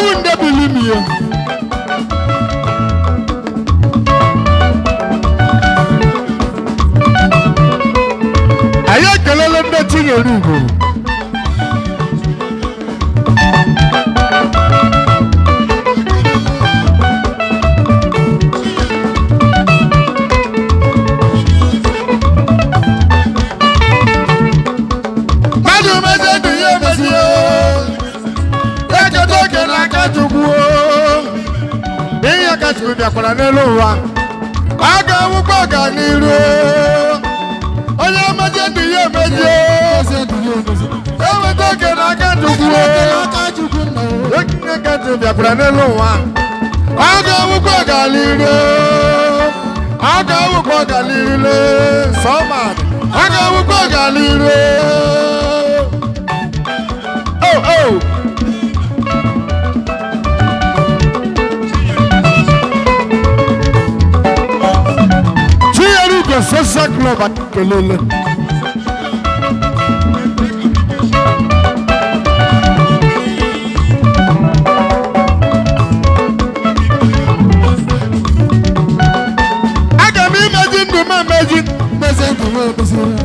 wouldn't believe me. I ain't gonna let that thing go. Madu Mezie Ndu Ya Mezie. Eke na kachuku. Biya kachuku bia kwa neluwa. Aga wukwa ganiru. Oya Mezie Ndu Ya Mezie. Ewe toke na kachuku. Eke kachuku bia kwa neluwa. Aga wukwa ganiru. Aga wukwa ganiru. Somebody. Aga wukwa ganiru. Oh oh. Social club at Kelele. I can imagine the man magic.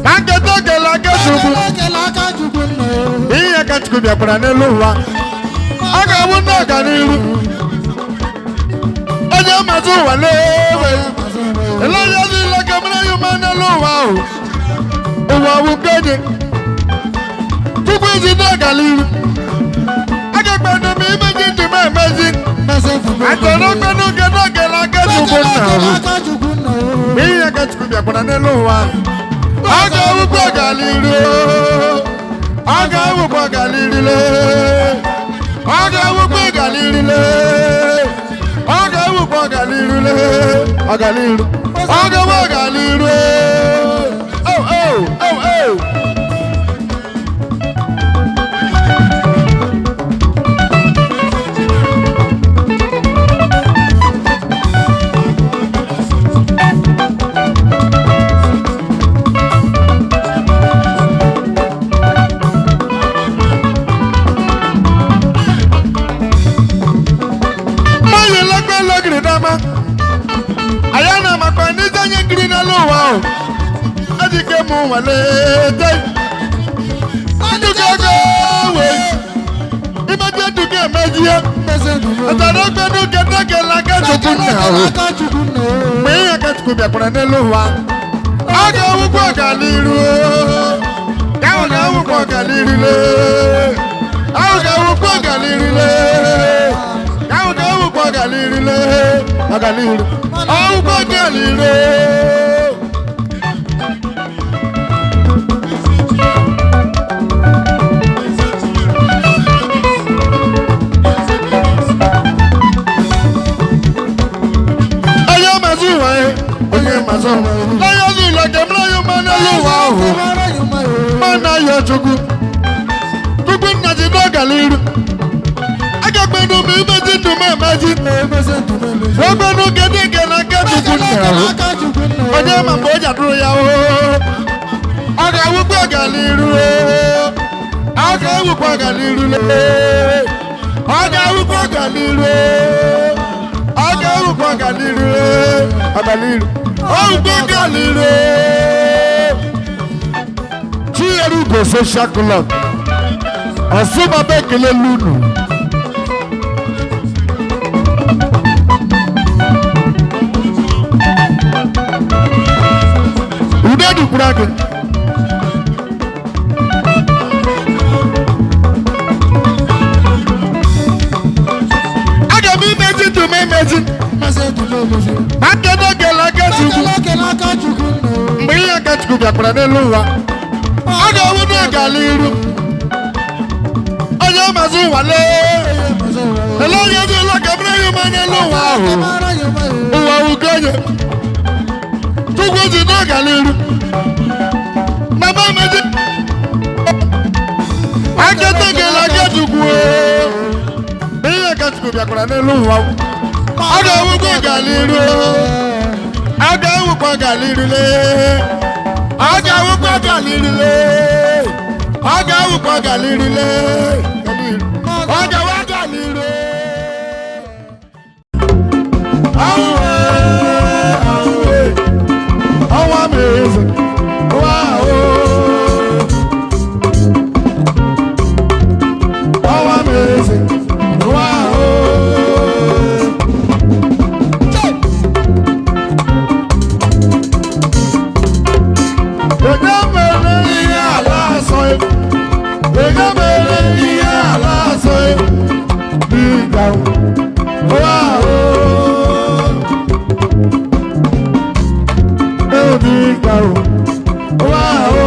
I can talk like a sugar. Here I can't go up on a lower. I got one dog on you. I am a zoo. Wow, oh, get it. Two ways in the gallery. I got better me imagine to my magic. I don't know, get like a sugar. Me, I got to be up on a lower. I got a gallery. I got a gallery. I got a gallery. I got a gallery. I got oh, oh, oh, oh. Ayana makwani zanye green aloha. Adike mu wale day. Aduke go way. Imagine to get media. Ataroke no get like a chukuna. Me I can't go back on aloha. Aga ukwa galiru. Aga ukwa galiru. Aga ukwa galiru. Aga ukwa galiru. Agaliru. Oh, Bagaliru. I am a zoo. I am a zoo. I am like a million man. Mana Yojugu. Kuku Najino Galiru. I got me to be imagine to my magic. Robert get it like a good now. I am a boy at Royal. I got Bagaliru. I got Bagaliru. I got Bagaliru. I got Bagaliru. Agaliru. Oh, Bagaliru. Chiaru go social club. Osubaba Kelelunu. Udadu kurake. Aga mi meji to me meji. Aga no gela gachugu. Mbiya gachugu bia kurane luwa. Aga wudu galiru. Oya mazu wale. Hello yeji la kabra yumane luwa. Uwa ugoye. Tuguji no galiru. Mama meji. Aga no gela gachugu. Mbiya gachugu bia kurane luwa. Aga wudu galiru. Aga wudu galiru le. Aga wudu galiru le. Aga wudu galiru le. Aga wudu galiru. onye mere ihe ala asọghị onye mere ihe ala asọghị dịka ụwa ahụ dịka ụwa ahụ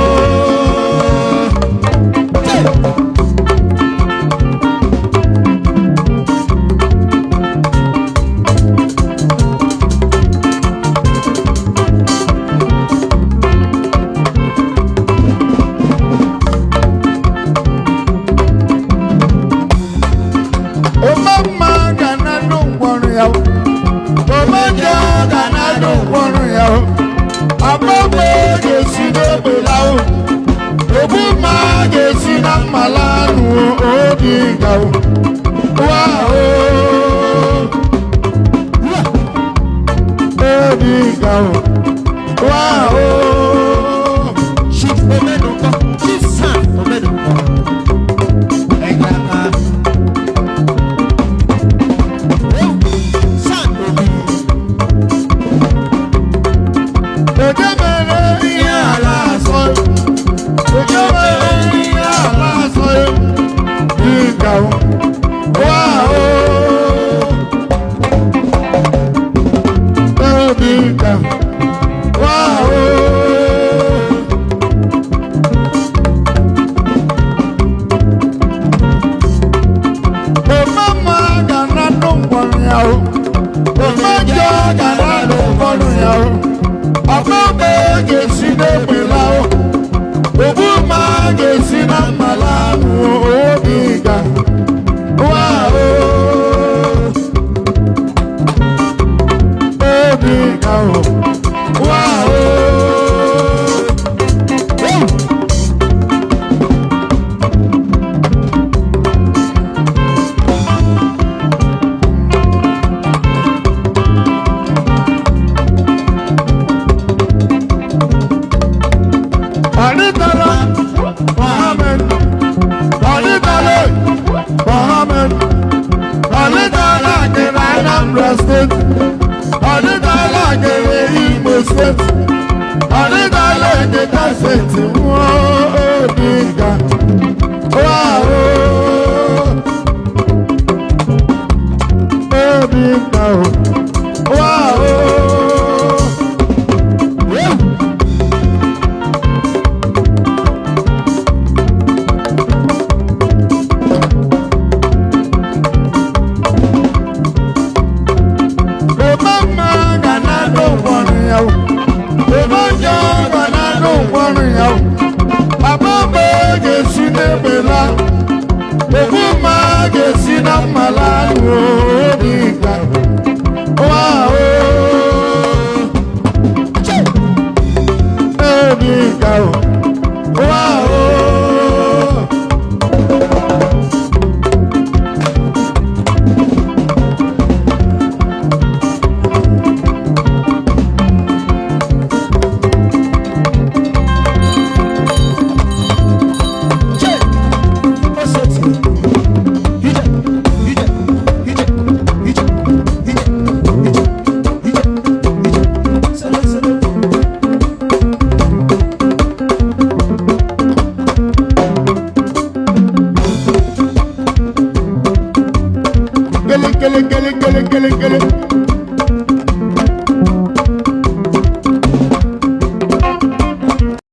Gele